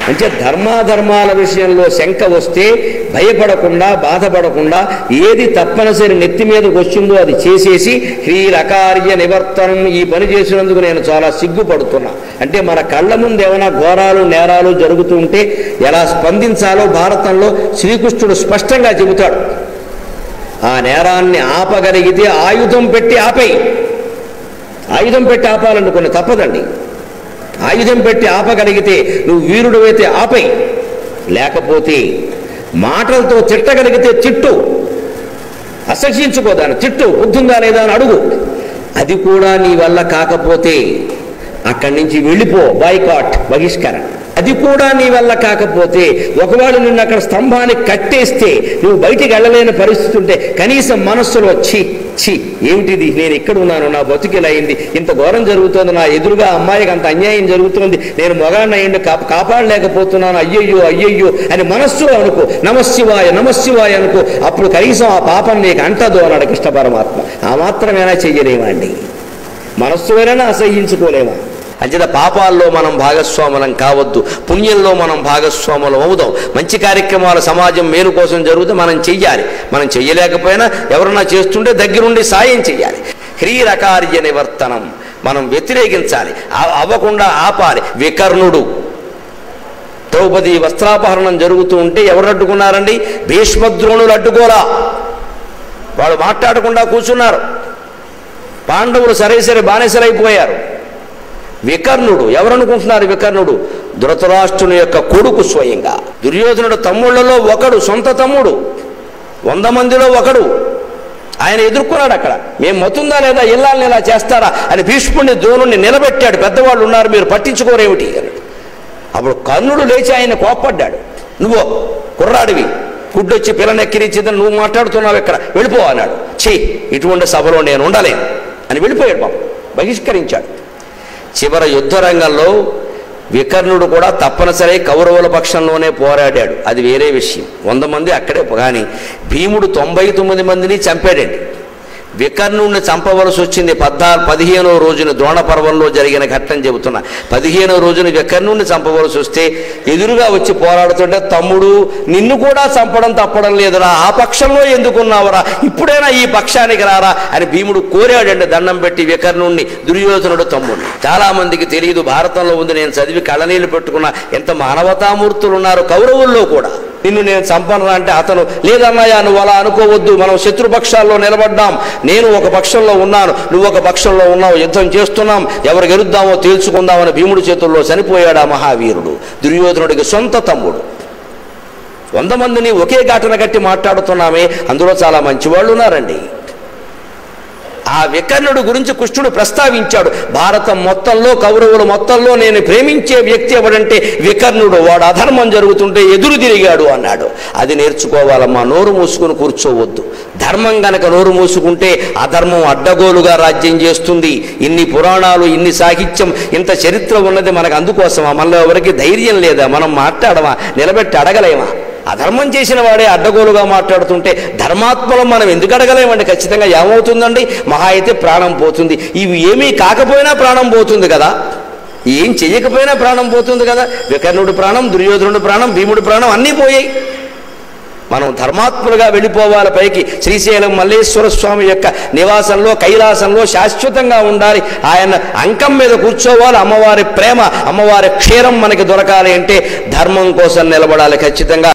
అంటే ధర్మాధర్మాల విషయంలో శంక వస్తే భయపడకుండా బాధపడకుండా ఏది తప్పనిసరి నెత్తి మీదకి వచ్చిందో అది చేసేసి హ్రీరకార్య నివర్తనం ఈ పని చేసినందుకు నేను చాలా సిగ్గుపడుతున్నా అంటే మన కళ్ళ ముందు ఏమైనా ఘోరాలు నేరాలు జరుగుతూ ఉంటే ఎలా స్పందించాలో భారతంలో శ్రీకృష్ణుడు స్పష్టంగా చెబుతాడు. ఆ నేరాన్ని ఆపగలిగితే ఆయుధం పెట్టి ఆపేయి. ఆయుధం పెట్టి ఆపాలనుకుని తప్పదండి. ఆయుధం పెట్టి ఆపగలిగితే నువ్వు వీరుడు అయితే ఆపేయి, లేకపోతే మాటలతో తిట్టగలిగితే తిట్టు, అసహ్యించుకోదాన్ని తిట్టు, బుద్ధుందా లేదా అని అడుగు. అది కూడా నీ వల్ల కాకపోతే అక్కడి నుంచి వెళ్ళిపో, బాయ్కాట్, బహిష్కరణ. అది కూడా నీ వల్ల కాకపోతే ఒకవేళ నిన్ను అక్కడ స్తంభానికి కట్టేస్తే నువ్వు బయటికి వెళ్ళలేని పరిస్థితి ఉంటే కనీసం మనస్సులో ఛీ ఛీ ఏమిటిది, నేను ఇక్కడ ఉన్నాను, నా బతుకిలా అయింది, ఇంత ఘోరం జరుగుతోంది, నా ఎదురుగా అమ్మాయికి అంత అన్యాయం జరుగుతోంది, నేను మొగాడిని అయ్యింది కాపాడలేకపోతున్నాను, అయ్యయ్యో అయ్యయ్యో అని మనస్సులో అనుకో, నమశివాయ నమశివాయ అనుకో. అప్పుడు కనీసం ఆ పాపం నీకు అంటదో అన్నాడు కృష్ణ పరమాత్మ. ఆ మాత్రమేనా చెయ్యలేమా అండి? మనస్సులోనైనా అసహ్యించుకోలేమా? అంచేత పాపాల్లో మనం భాగస్వాములం కావద్దు, పుణ్యంలో మనం భాగస్వాములం అవుదాం. మంచి కార్యక్రమాలు సమాజం మేలు కోసం జరిగితే మనం చెయ్యాలి. మనం చెయ్యలేకపోయినా ఎవరన్నా చేస్తుంటే దగ్గరుండి సాయం చెయ్యాలి. హ్రీరకార్య నివర్తనం మనం వ్యతిరేకించాలి, అవ్వకుండా ఆపాలి. వికర్ణుడు ద్రౌపది వస్త్రాపహరణం జరుగుతూ ఉంటే ఎవరు అడ్డుకున్నారండి? భీష్మద్రోణులు అడ్డుకోలా. వాళ్ళు మాట్లాడకుండా కూర్చున్నారు. పాండవులు సరే బానిసలైపోయారు. వికర్ణుడు ఎవరనుకుంటున్నారు? వికర్ణుడు ధృతరాష్ట్రుని యొక్క కొడుకు, స్వయంగా దుర్యోధనుడు తమ్ముళ్లలో ఒకడు, సొంత తమ్ముడు, 100 మందిలో ఒకడు. ఆయన ఎదుర్కొన్నాడు. అక్కడ మేము మతుందా లేదా, ఇల్లాలని ఇలా చేస్తారా అని భీష్ముడిని ద్రోణుడిని నిలబెట్టాడు. పెద్దవాళ్ళు ఉన్నారు, మీరు పట్టించుకోరేమిటి అని. అప్పుడు కర్ణుడు లేచి ఆయన కోప్పడ్డాడు. నువ్వు కుర్రాడివి, గుడ్డొచ్చి పిల్లనెక్కిరించిందని నువ్వు మాట్లాడుతున్నావు, ఇక్కడ వెళ్ళిపో అన్నాడు. ఛీ, ఇటువంటి సభలో నేను ఉండలేను అని వెళ్ళిపోయాడు. బాబు బహిష్కరించాడు. చివరి యుద్ధ రంగంలో వికర్ణుడు కూడా తప్పనిసరి కౌరవుల పక్షంలోనే పోరాడాడు. అది వేరే విషయం. 100 మంది అక్కడే. కానీ భీముడు 99 మందిని చంపాడండి. వికర్ణుడిని చంపవలసి వచ్చింది 15వ రోజున ద్రోణ పర్వంలో జరిగిన ఘట్టం చెబుతున్నా. 15వ రోజున వికర్ణుడిని చంపవలసి వస్తే ఎదురుగా వచ్చి పోరాడుతుంటే, తమ్ముడు నిన్ను కూడా చంపడం తప్పడం లేదురా, ఆ పక్షంలో ఎందుకున్నావురా, ఇప్పుడైనా ఈ పక్షానికి రారా అని భీముడు కోరాడండి దండం పెట్టి వికర్ణుడిని, దుర్యోధనుడు తమ్ముడిని. చాలా మందికి తెలియదు, భారతంలో ఉంది, నేను చదివి కళ్ళనీళ్ళు పెట్టుకున్నా. ఎంత మానవతామూర్తులు ఉన్నారు కౌరవుల్లో కూడా. నిన్ను నేను చంపనరా అంటే అతను, లేదన్నయ్యా నువ్వు అలా అనుకోవద్దు, మనం శత్రుపక్షాల్లో నిలబడ్డాం, నేను ఒక పక్షంలో ఉన్నాను, నువ్వు ఒక పక్షంలో ఉన్నావు, యుద్ధం చేస్తున్నాం, ఎవరు గెలుద్దామో తేల్చుకుందామని భీముడి చేతుల్లో చనిపోయాడు ఆ మహావీరుడు, దుర్యోధనుడికి సొంత తమ్ముడు. 100 మందిని ఒకే ఘటన కట్టి మాట్లాడుతున్నామే, అందులో చాలా మంచివాళ్ళు ఉన్నారండి. ఆ వికర్ణుడు గురించి కృష్ణుడు ప్రస్తావించాడు. భారతం మొత్తంలో, కౌరవుల మొత్తంలో నేను ప్రేమించే వ్యక్తి ఎవడంటే వికర్ణుడు. వాడు అధర్మం జరుగుతుంటే ఎదురు తిరిగాడు అన్నాడు. అది నేర్చుకోవాలమ్మా. నోరు మూసుకుని కూర్చోవద్దు. ధర్మం గనక నోరు మూసుకుంటే అధర్మం అడ్డగోలుగా రాజ్యం చేస్తుంది. ఇన్ని పురాణాలు, ఇన్ని సాహిత్యం, ఇంత చరిత్ర ఉన్నది మనకు అందుకోసమా? మనలో ఎవరికి ధైర్యం లేదా? మనం మాట్లాడమా? నిలబెట్టి అడగలేమా? అధర్మం చేసిన వాడే అడ్డగోలుగా మాట్లాడుతుంటే ధర్మాత్మలం మనం ఎందుకు అడగలేమండి? ఖచ్చితంగా ఏమవుతుందండి? మహా అయితే ప్రాణం పోతుంది. ఇవి ఏమీ కాకపోయినా ప్రాణం పోతుంది కదా, ఏం చెయ్యకపోయినా ప్రాణం పోతుంది కదా. వికర్ణుడి ప్రాణం, దుర్యోధనుడి ప్రాణం, భీముడి ప్రాణం అన్నీ పోయాయి. మనం ధర్మాత్ములుగా వెళ్ళిపోవాలి పైకి. శ్రీశైలం మల్లేశ్వర స్వామి యొక్క నివాసంలో, కైలాసంలో శాశ్వతంగా ఉండాలి. ఆయన అంకం మీద కూర్చోవాలి. అమ్మవారి ప్రేమ, అమ్మవారి క్షీరం మనకి దొరకాలి అంటే ధర్మం కోసం నిలబడాలి ఖచ్చితంగా.